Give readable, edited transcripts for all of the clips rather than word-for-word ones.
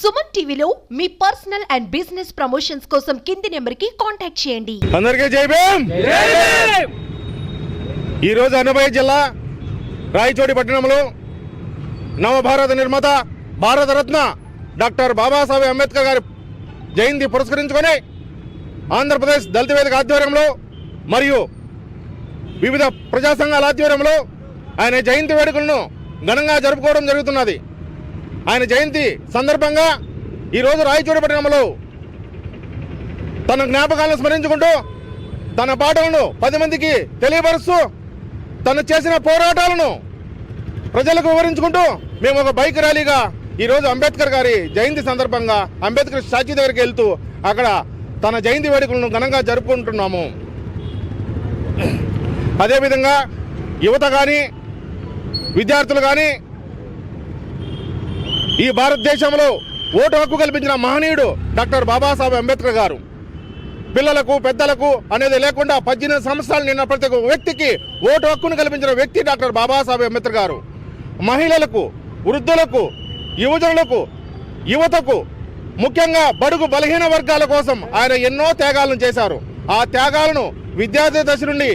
సుమన్ టీవీలో మీ personal and business promotions కోసం కింది నెంబర్కి కాంటాక్ట్ చేయండి. అందరికీ జై భీమ్. ఈరోజు అన్నమయ్య జిల్లా రాయచోటి పట్టణంలో నవభారత నిర్మాత భారతరత్న డాక్టర్ బాబాసాహెబ్ అంబేద్కర్ గారి జయంతి పురస్కరించుకొని ఆంధ్రప్రదేశ్ దళిత వేదిక ఆధ్వర్యంలో మరియు వివిధ ప్రజా సంఘాల ఆధ్వర్యంలో ఆయన జయంతి వేడుకలను ఘనంగా జరుపుకోవడం జరుగుతున్నది. ఆయన జయంతి సందర్భంగా ఈరోజు రాయచోటి పట్టణంలో తన జ్ఞాపకాలను స్మరించుకుంటూ తన పాటలను 10 మందికి తెలియపరుస్తూ తను చేసిన పోరాటాలను ప్రజలకు వివరించుకుంటూ మేము ఒక బైక్ ర్యాలీగా ఈరోజు అంబేద్కర్ గారి జయంతి సందర్భంగా అంబేద్కర్ స్టాచ్యూ దగ్గరికి వెళ్తూ అక్కడ తన జయంతి వేడుకలను ఘనంగా జరుపుకుంటున్నాము. అదేవిధంగా యువత కానీ విద్యార్థులు కానీ ఈ భారతదేశంలో ఓటు హక్కు కల్పించిన మహనీయుడు డాక్టర్ బాబాసాహెబ్ అంబేద్కర్ గారు. పిల్లలకు పెద్దలకు అనేది లేకుండా 18 సంవత్సరాలు నిన్న ప్రతి ఒక్క వ్యక్తికి ఓటు హక్కును కల్పించిన వ్యక్తి డాక్టర్ బాబాసాహెబ్ అంబేద్కర్ గారు. మహిళలకు, వృద్ధులకు, యువజనులకు, యువతకు, ముఖ్యంగా బడుగు బలహీన వర్గాల కోసం ఆయన ఎన్నో త్యాగాలను చేశారు. ఆ త్యాగాలను విద్యార్థి దశ నుండి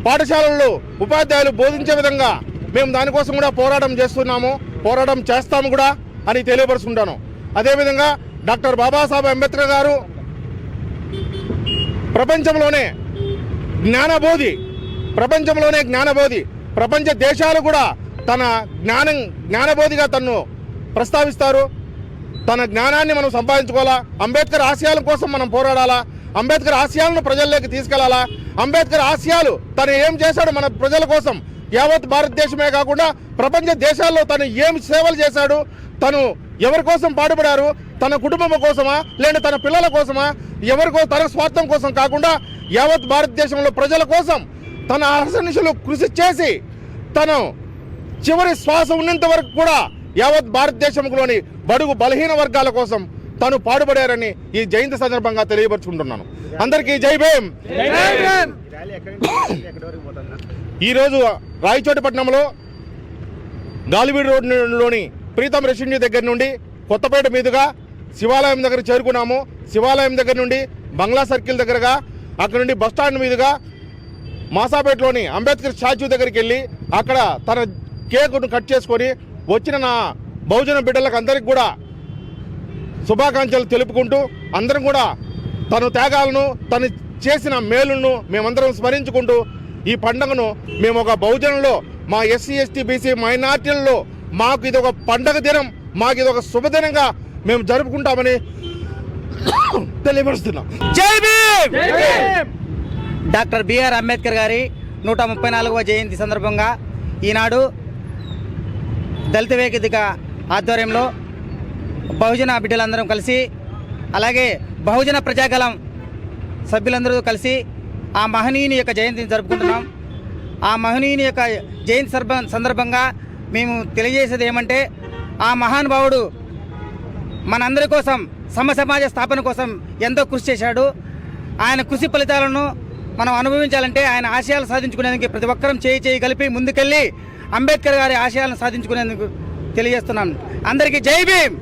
పాఠశాలల్లో ఉపాధ్యాయులు బోధించే విధంగా మేము దానికోసం కూడా పోరాటం చేస్తున్నాము, పోరాటం చేస్తాము కూడా అని తెలియపరుచుకుంటాను. అదేవిధంగా డాక్టర్ బాబాసాహెబ్ అంబేద్కర్ గారు ప్రపంచంలోనే జ్ఞానబోధి, ప్రపంచ దేశాలు కూడా తన జ్ఞానబోధిగా తను ప్రస్తావిస్తారు. తన జ్ఞానాన్ని మనం సంపాదించుకోవాలా, అంబేద్కర్ ఆశయాల కోసం మనం పోరాడాలా, అంబేద్కర్ ఆశయాలను ప్రజల్లోకి తీసుకెళ్లాలా, అంబేద్కర్ ఆశయాలు తను ఏం చేశాడు మన ప్రజల కోసం, యావత్ భారతదేశమే కాకుండా ప్రపంచ దేశాల్లో తను ఏం సేవలు చేశాడు, తను ఎవరి కోసం పాటుపడారు, తన కుటుంబం కోసమా లేదా తన పిల్లల కోసమా, ఎవరికో తన స్వార్థం కోసం కాకుండా యావత్ భారతదేశంలో ప్రజల కోసం తన అహర్నిశలు కృషి చేసి తను చివరి శ్వాస ఉన్నంత వరకు కూడా యావత్ భారతదేశంలోని బడుగు బలహీన వర్గాల కోసం తను పాటుపడారని ఈ జయంతి సందర్భంగా తెలియపరుచుకుంటున్నాను. అందరికీ జై భీమ్. ఈరోజు రాయచోటి పట్టణంలో గాలివీడు రోడ్లోని ప్రీతం రెసిడెన్సీ దగ్గర నుండి కొత్తపేట మీదుగా శివాలయం దగ్గర చేరుకున్నాము. శివాలయం దగ్గర నుండి బంగ్లా సర్కిల్ దగ్గరగా అక్కడ నుండి బస్టాండ్ మీదుగా మాసాపేటలోని అంబేద్కర్ స్టాచ్యూ దగ్గరికి వెళ్ళి అక్కడ తన కేకును కట్ చేసుకొని వచ్చిన నా బహుజన బిడ్డలకు అందరికి కూడా శుభాకాంక్షలు తెలుపుకుంటూ అందరం కూడా తన త్యాగాలను తను చేసిన మేలును మేమందరం స్మరించుకుంటూ ఈ పండుగను మేము ఒక బహుజనంలో మా ఎస్సీ ఎస్టీ బీసీ మైనార్టీలలో మాకు ఇది ఒక పండగ దినం, మాకు ఇది ఒక శుభదినంగా మేము జరుపుకుంటామని తెలియపరుస్తున్నాం. జై భీమ్. డాక్టర్ బిఆర్ అంబేద్కర్ గారి 134వ జయంతి సందర్భంగా ఈనాడు దళిత వేదిక ఆధ్వర్యంలో బహుజన బిడ్డలందరం కలిసి, అలాగే బహుజన ప్రజాగలం సభ్యులందరూ కలిసి ఆ మహనీయుని యొక్క జయంతిని జరుపుకుంటున్నాం. ఆ మహనీయుని యొక్క జయంతి సందర్భంగా మేము తెలియజేసేది ఏమంటే, ఆ మహానుభావుడు మనందరి కోసం సమాజ స్థాపన కోసం ఎంతో కృషి చేశాడు. ఆయన కృషి ఫలితాలను మనం అనుభవించాలంటే ఆయన ఆశయాలు సాధించుకునేందుకు ప్రతి ఒక్కరం చేయి కలిపి ముందుకెళ్ళి అంబేద్కర్ గారి ఆశయాలను సాధించుకునేందుకు తెలియజేస్తున్నాం. అందరికీ జై భీమ్.